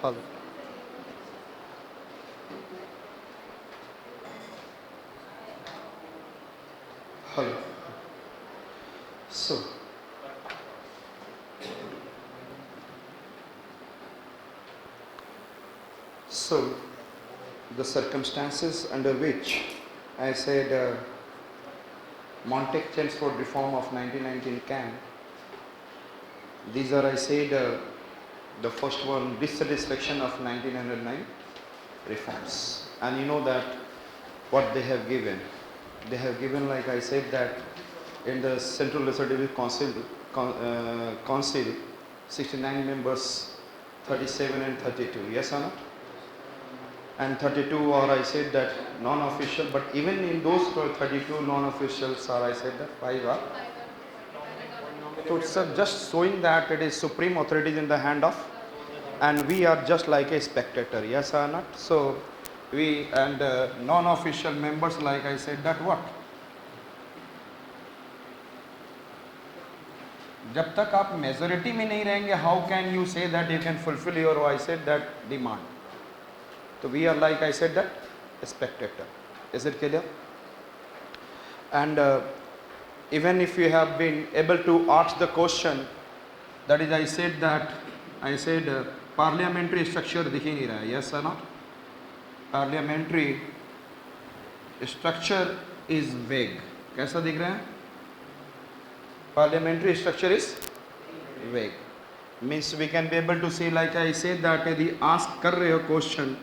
Hello. Hello. So, so the circumstances under which I said Montec Chelmsford reform of 1919 can. These are, I said, the first one, dissatisfaction of 1909 reforms. And you know that what they have given. They have given, like I said, that in the Central Legislative Council, 69 members, 37 and 32. Yes or not? And 32 are, I said, that non-official, but even in those 32 non-officials are, I said, that 5 are. So it's just showing that it is supreme authority in the hand of, and we are just like a spectator. Yes or not? So we and non-official members, like I said, that what? जब तक आप majority में नहीं रहेंगे, how can you say that you can fulfil your, I said that demand. So we are, like I said, that a spectator. Is it clear? And even if you have been able to ask the question, that is, I said parliamentary structure दिख ही नहीं रहा है. Yes or not? Parliamentary structure is vague. कैसा दिख रहा है? Parliamentary structure is vague. Means we can be able to see, like I said, that यदि ask कर रहे हो question,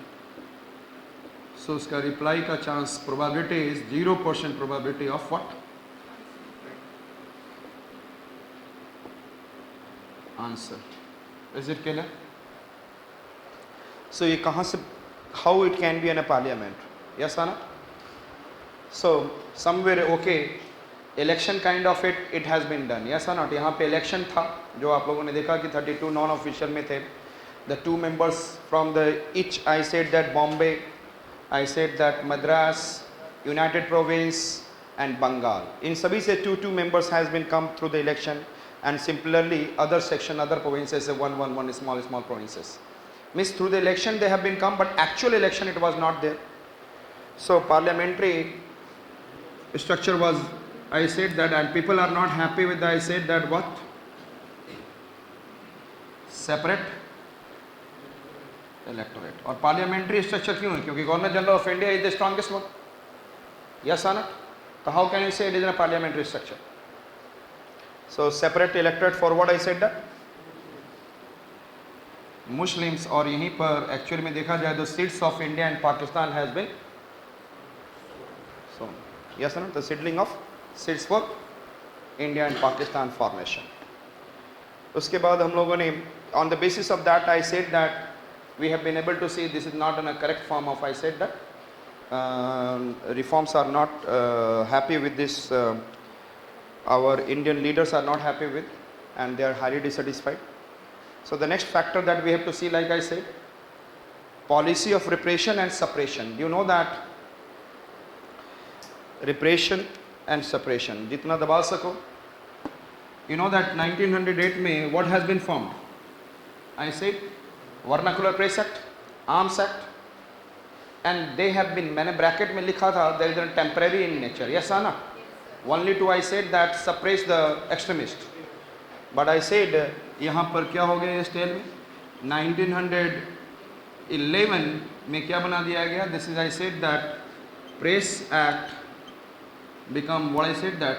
so उसका reply का chance probability is 0% probability of what? Answer. Is it clear? So ये कहाँ से, how it can be in a parliament? Yes or not? So somewhere okay, election kind of it has been done. Yes or not? यहाँ पे election था, जो आप लोगों ने देखा कि 32 non-official में थे. The 2 members from the each, I said that Bombay, I said that Madras, United Province and Bengal. In सभी से 2 members has been come through the election, and similarly other section, other provinces, 1 small provinces. Means through the election they have been come, but actual election it was not there. So parliamentary structure was, I said that, and people are not happy with, I said that what? Separate electorate. और parliamentary structure क्यों है? क्योंकि Governor General of India is the strongest one. Yes or not? So how can you say it is a parliamentary structure? So separate electorate for what I said that? Muslims, और यहीं पर actually में देखा जाए तो seats of India and Pakistan has been so. Yes or not? The seedling of seats for India and Pakistan formation. उसके बाद हम लोगों ने, on the basis of that, I said that we have been able to see this is not in a correct form of, I said that reforms are not happy with this, our Indian leaders are not happy with, and they are highly dissatisfied. So the next factor that we have to see, like I said, policy of repression and suppression. Do you know that repression and suppression, जितना दबा सको? You know that 1908 में what has been formed? I said Vernacular Press Act, Arms Act, and they have been, मैंने bracket में लिखा था, there is a temporary in nature. Yes or not? Only to, I said that suppress the extremist. But I said यहाँ पर क्या हो गया इस स्टेल में? 1911 में क्या बना दिया गया? This is, I said that Press Act become what I said that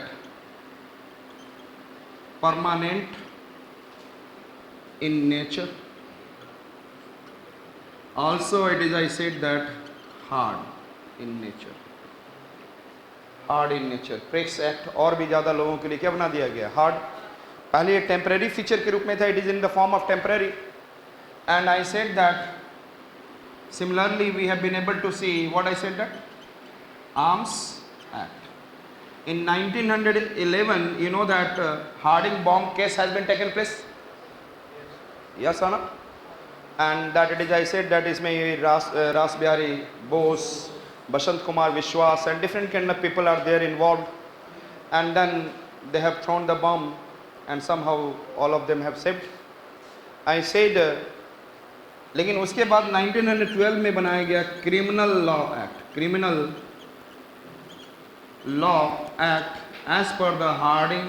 permanent in nature. Also it is, I said that hard in nature. Hard in nature. Press Act और भी ज़्यादा लोगों के लिए क्या बना दिया गया? Hard. पहले ये टेम्पररी फीचर के रूप में था, it is in the form of temporary, and I said that similarly we have been able to see what I said that arms act in 1911. You know that Harding bomb case has been taken place. Yes or not? And that it is, I said that इसमें रास बिहारी बोस, बसंत कुमार विश्वास and different kind of people are there involved, and then they have thrown the bomb and somehow all of them have saved. I said लेकिन उसके बाद 1912 में बनाया गया criminal law act, criminal law act as per the Harding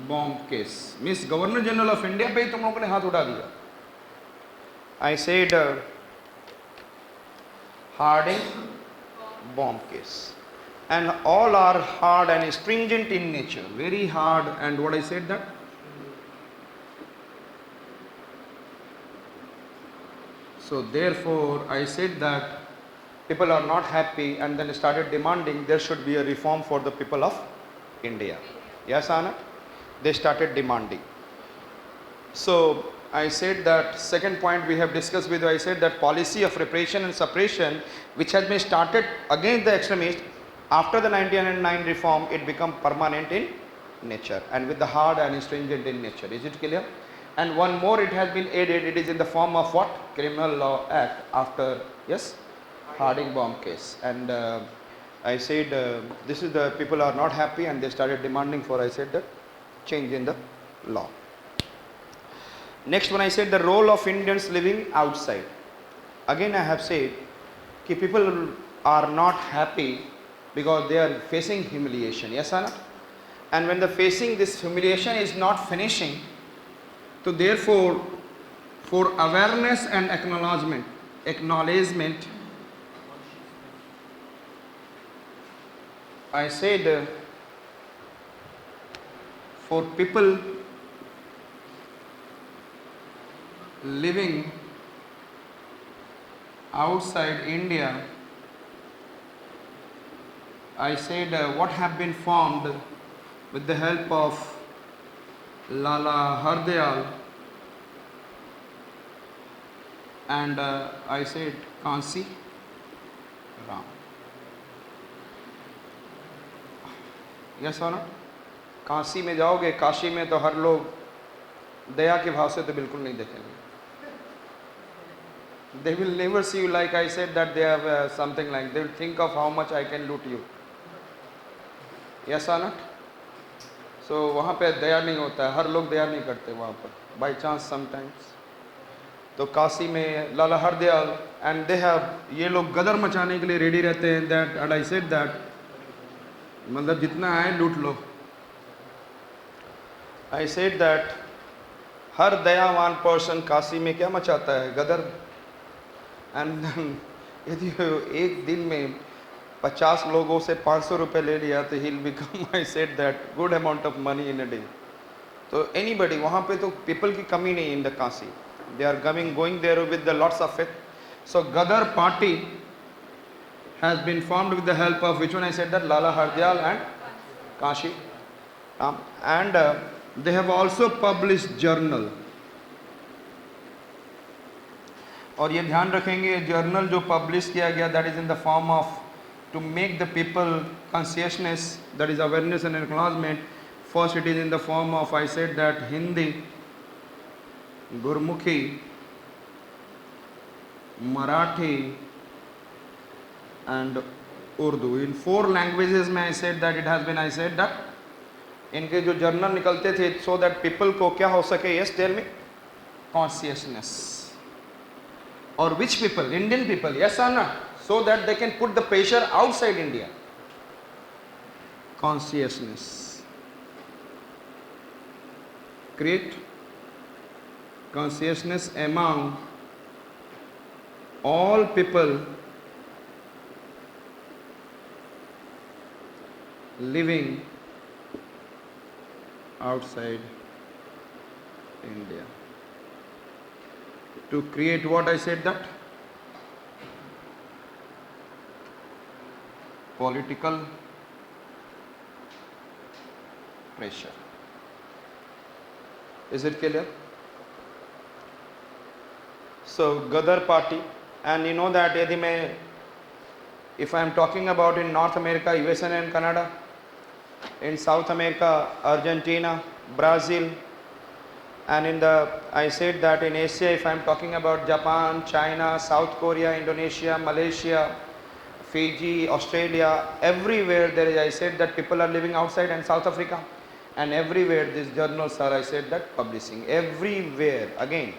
bomb case. Miss governor general of India पे ही तुम लोगों ने हाथ उठा दिया। I said Harding bomb case, and all are hard and stringent in nature, very hard, and what I said that so therefore I said that people are not happy and then started demanding there should be a reform for the people of India. Yes Anna, they started demanding. So I said that second point we have discussed with you, I said that policy of repression and suppression which has been started against the extremists after the 1909 reform, it become permanent in nature and with the hard and stringent in nature. Is it clear? And one more it has been added, it is in the form of what? Criminal Law Act after, yes, Harding bomb case. And I said this is the people are not happy and they started demanding for, I said that, change in the law. Next one I said the role of Indians living outside. Again I have said that people are not happy because they are facing humiliation. Yes or not? And when the facing this humiliation is not finishing, so therefore for awareness and acknowledgement, I said for people living outside India, I said what have been formed with the help of Lala Hardayal and I said Kansi Ram. Yes or not? Kashi में जाओगे, काशी में तो हर लोग दया के भाव से तो बिल्कुल नहीं देखेंगे. They will never see you like I said that they have something like, they will think of how much I can loot you. Yes or not? So वहाँ पे दया नहीं होता है, हर लोग दया नहीं करते वहाँ पर, by chance sometimes. तो काशी में लाला हरदयाल and they have, ये लोग गदर मचाने के लिए रेडी रहते हैं, that and I said that मतलब जितना आए लूट लो. I said that हर दयावान पर्सन काशी में क्या मचाता है? गदर. एंड यदि एक दिन में 50 लोगों से 500 रुपये ले लिया तो he become, I said that, good amount of money in a day. तो एनीबडी वहाँ पे तो पीपल की कमी नहीं in the Kashi. They are going there with the lots of faith. So Gadar party has been formed with the help of which one I said that Lala Hardayal and Kashi and they have also published journal. और ये ध्यान रखेंगे journal जो publish किया गया, that is in the form of to make the people consciousness, that is awareness and acknowledgement. First it is in the form of, I said that, Hindi, Gurmukhi, Marathi and Urdu. In 4 languages में I said that it has been, I said that इनके जो journal निकलते थे so that people को क्या हो सके, yes tell me, consciousness. Or which people? Indian people. Yes और not? So that they can put the pressure outside India. Consciousness, create consciousness among all people living outside India. To create what I said that? Political pressure. Is it clear? So Gadar party, and you know that यदि मैं, if I am talking about in North America, USA and Canada, in South America, Argentina, Brazil, and in the, I said that in Asia, if I am talking about Japan, China, South Korea, Indonesia, Malaysia, Fiji, Australia, everywhere there is, I said that people are living outside, and South Africa. and everywhere these journals are, I said that, publishing everywhere. Again,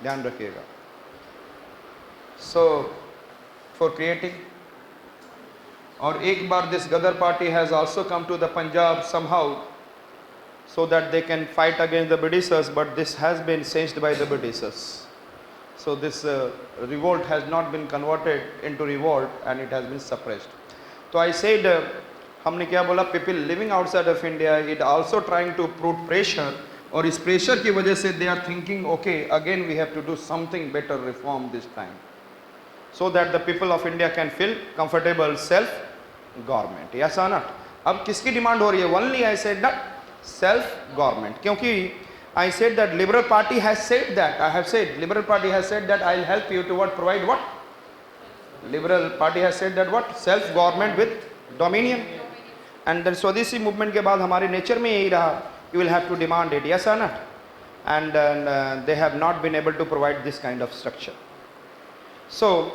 ध्यान रखिएगा. So for creating, और एक बार this Gadar party has also come to the Punjab somehow, so that they can fight against the Britishers, but this has been changed by the Britishers. So this revolt has not been converted into revolt and it has been suppressed. So I said, हमने क्या बोला, people living outside of India, it also trying to put pressure, और इस pressure की वजह से they are thinking, okay, again we have to do something better, reform this time, so that the people of India can feel comfortable self government. Yes or not? अब किसकी demand हो रही है? Only I said that self government, क्योंकि I said that Liberal Party has said that, I have said, Liberal Party has said that I will help you to what, provide what? Liberal Party has said that what? Self government with dominion. And then Swadeshi movement के बाद हमारे nature में यही रहा, you will have to demand it. Yes or not? And they have not been able to provide this kind of structure. So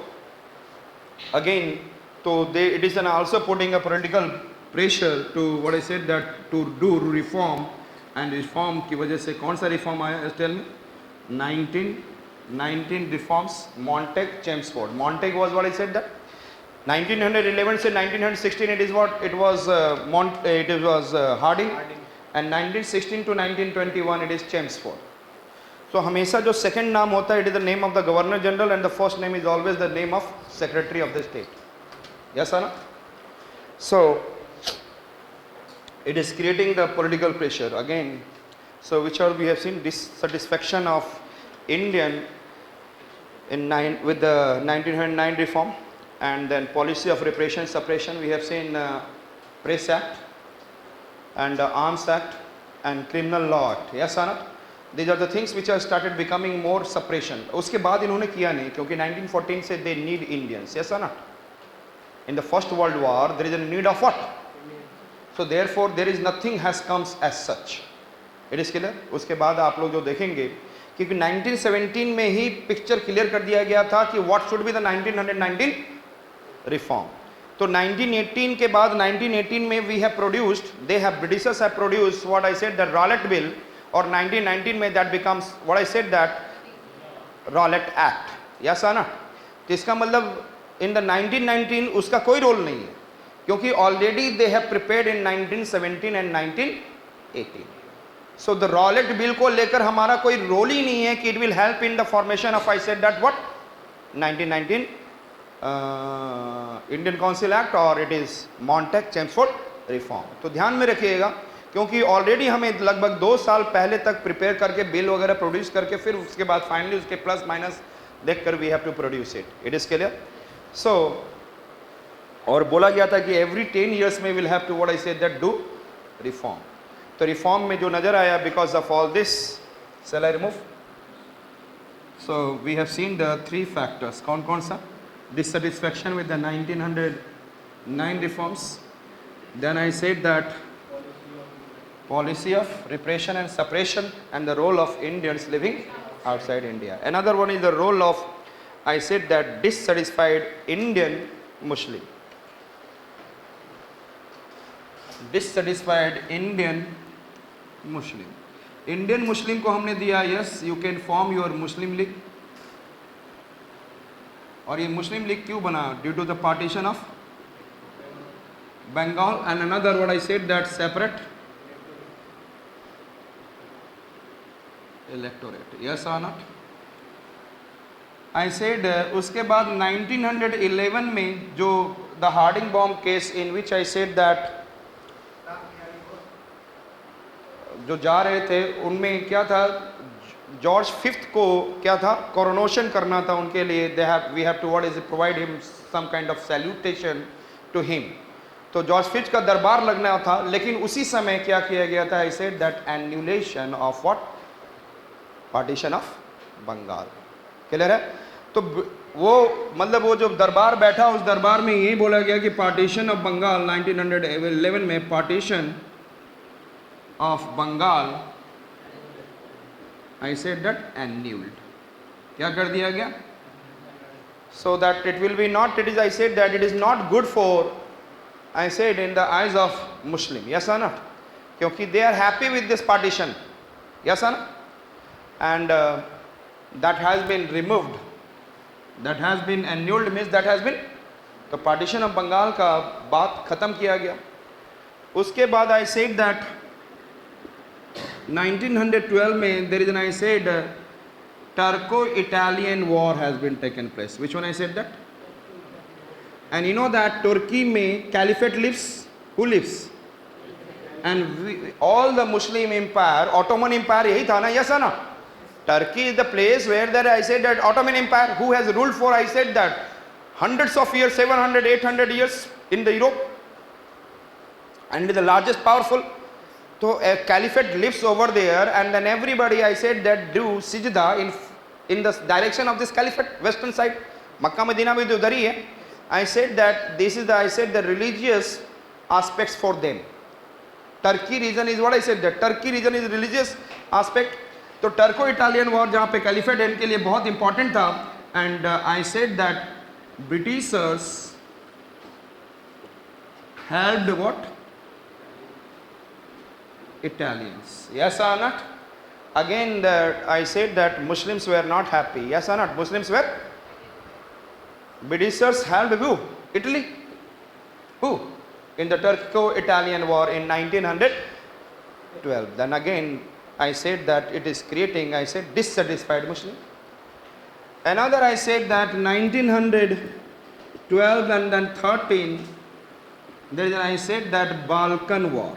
again, so it is also putting a political pressure to what I said that to do reform, and reform की वजह से कौन सा reform आया? Tell me. 19 reforms. Montague, Chelmsford. Montague was what I said that 1911 से 1916 it is what it was Harding, and 1916 to 1921 it is Chelmsford. So हमेशा जो second नाम होता है, it is the name of the Governor General, and the first name is always the name of Secretary of the State. Yes or no? So it is creating the political pressure again. So which are we have seen dissatisfaction of Indian with the 1909 reform, and then policy of repression suppression. We have seen Press Act and Arms Act and Criminal Law Act. Yes or not? These are the things which have started becoming more suppression. उसके बाद इन्होंने किया नहीं, क्योंकि 1914 से they need Indians. Yes or not? In the First World War there is a need of what? So therefore there is nothing has comes as such. It is clear. उसके बाद आप लोग जो देखेंगे, क्योंकि 1917 में ही पिक्चर क्लियर कर दिया गया था कि what should be the 1919 reform. तो 1918 के बाद 1918 में we have produced, they have Britishers have produced what I said the Rowlatt Bill, और 1919 में that becomes what I said that Rowlatt Act. Yes or not? तो इसका मतलब in the 1919 उसका कोई रोल नहीं है, क्योंकि already they have prepared in 1917 and 1918. So the Rowlatt Bill को लेकर हमारा कोई रोल ही नहीं है कि it will help in the formation of I said that what 1919 Indian Council Act or it is Montague Chelmsford reform. तो ध्यान में रखिएगा, क्योंकि ऑलरेडी हमें लगभग 2 साल पहले तक प्रिपेयर करके बिल वगैरह प्रोड्यूस करके फिर उसके बाद फाइनली उसके प्लस माइनस देखकर we have to produce it. It is clear. So और बोला गया था कि एवरी 10 years में will have to what I said that do reform. तो रिफॉर्म में जो नजर आया because of all this, shall I remove? So we have seen the 3 factors. कौन कौन सा? Dissatisfaction with the 1909 reforms. Then I said that policy of repression and suppression and the role of Indians living outside India. Another one is the role of, I said that dissatisfied Indian Muslim. Dissatisfied Indian Muslim. Indian Muslim को हमने दिया yes you can form your Muslim League. और ये मुस्लिम League क्यों बना? Due to the partition of Bengal and another what I said that separate electorate. Yes और not? I said उसके बाद 1911 में जो the Harding bomb case in which I said that जो जा रहे थे उनमें क्या था, जॉर्ज फिफ्थ को क्या था, कोरोनेशन करना था उनके लिए. They have we have to what is provide him some kind of salutation to him. तो जॉर्ज फिफ्थ का दरबार लगना था, लेकिन उसी समय क्या किया गया था? I said that annulation of what, partition of Bengal. Clear है? तो वो मतलब वो जो दरबार बैठा उस दरबार में यही बोला गया कि पार्टीशन ऑफ बंगाल 1911 में partition of Bengal I said that annulled. क्या कर दिया गया? So that it will be not, it is I said that it is not good for, I said in the eyes of Muslim. Yes or not? क्योंकि they are happy with this partition. Yes or no? And that has been removed, that has been annulled, means that has been, तो partition of Bengal का बात ख़त्म किया गया. उसके बाद I said that 1912 में there is an, I said, Turco-Italian war has been taken place. Which one I said that? And you know that Turkey में caliphate lives. Who lives? And all the Muslim empire, Ottoman empire यही था ना, yes or no? Turkey is the place where that I said that Ottoman empire who has ruled for, I said that, hundreds of years, 700, 800 years in the Europe, and the largest powerful. So a caliphate lives over there, and then everybody, I said that, do sijda in the direction of this caliphate, western side. Makkah Medina bhi udhar hi hai. I said that this is the, I said, the religious aspects for them. Turkey region is what I said, that Turkey region is religious aspect. तो टर्को Italian war जहाँ पे caliphate है इनके लिए बहुत important था. And I said that Britishers helped what Italians. Yes or not? Again, I said that Muslims were not happy. Yes or not? Muslims were. Britishers helped who? Italy. Who? In the Turco-Italian war in 1912. Then again, I said that it is creating, I said, dissatisfied Muslim. Another, I said that 1912 and then 13, there is, I said that Balkan war.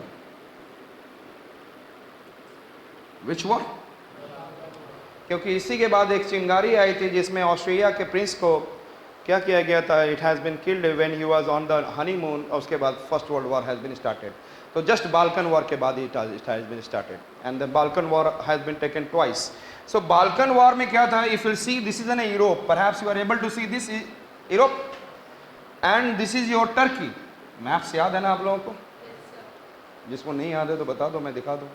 Which war? क्योंकि इसी के बाद एक चिंगारी आई थी जिसमें Australia के Prince को क्या किया गया था. It has been killed when he was on the honeymoon. उसके बाद first world war has been started. तो जस्ट बाल्कन वॉर के बाद it has been started and the Balkan war has been taken twice. So Balkan war में क्या था? If you see this is an Europe, perhaps you are able to see this Europe and this is your Turkey. Maps याद है ना आप लोगों को? जिसको नहीं याद है तो बता दो, मैं दिखा दूँ.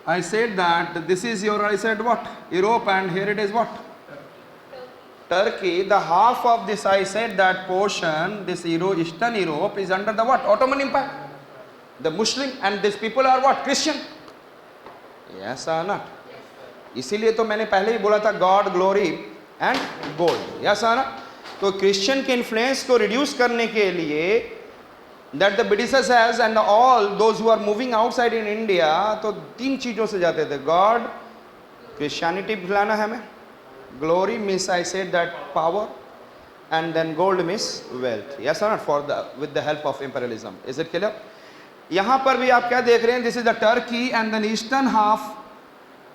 I said that this is your, I said what? Europe, and here it is what? Turkey. The half of this, I said that portion, this Eastern Europe is under the what? Ottoman Empire. The Muslim, and these people are what? Christian. Yes or not? इसीलिए तो मैंने पहले ही बोला था God, glory and gold. Yes or not? तो Christian के influence को reduce करने के लिए that the Britishers has and all those who are moving outside in India, तो तीन चीज़ों से जाते थे. God, Christianity फैलाना है हमें, glory means I said that power, and then gold means wealth. Yes or not? For the with the help of imperialism. Is it clear? यहाँ पर भी आप क्या देख रहे हैं? This is the Turkey, and then eastern half,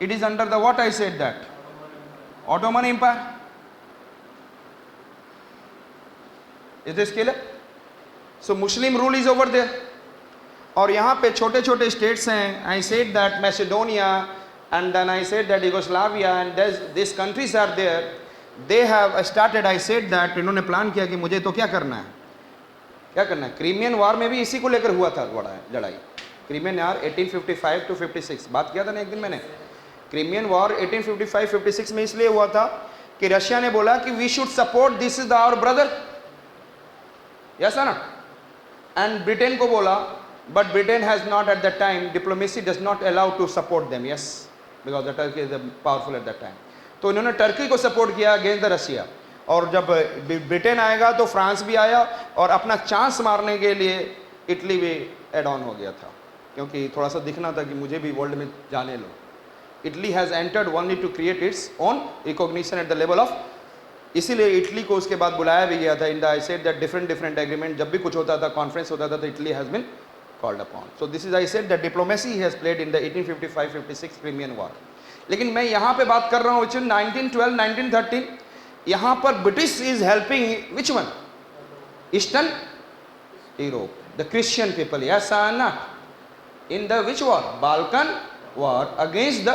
it is under the what I said that? Ottoman Empire. Is this clear? So Muslim rule is over there. और यहाँ पे छोटे छोटे स्टेट्स हैं. I said that Macedonia, and then I said that Yugoslavia, and these countries are there. They have started, I said that, इन्होंने plan किया कि मुझे तो क्या करना है, क्या करना है. क्रीमियन वार में भी इसी को लेकर हुआ था लड़ाई. क्रीमियन वार 1855 to 56 बात किया था ना एक दिन मैंने. क्रीमियन वार 1855-56 में इसलिए हुआ था कि रशिया ने बोला कि we should support, this is our brother. Yes ना? And Britain को बोला, but Britain has not at that time, diplomacy does not allow to support them. Yes, because the Turkey is powerful at that time. तो इन्होंने Turkey को support किया against the Russia. और जब Britain आएगा तो फ्रांस भी आया, और अपना चांस मारने के लिए इटली भी एड ऑन हो गया था, क्योंकि थोड़ा सा दिखना था कि मुझे भी वर्ल्ड में जाने लो. Italy has entered only to create its own recognition at the level of. इसीलिए इटली को उसके बाद बुलाया भी गया था. In the I said that different agreement, जब भी कुछ होता था, कॉन्फ्रेंस होता था, तो Italy has been called upon. So this is, I said that diplomacy has played in the 1855-56 Crimean war. लेकिन मैं यहाँ पे बात कर रहा हूँ 1912, 1913. यहाँ पर British is helping which one? Eastern Europe, the Christian people. Yes और not? In the which war? Balkan war against the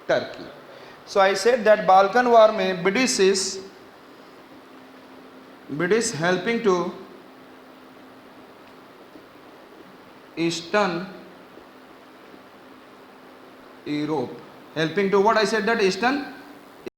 Turkey. So I said that Balkan war में British helping to Eastern Europe, helping to what I said that? Eastern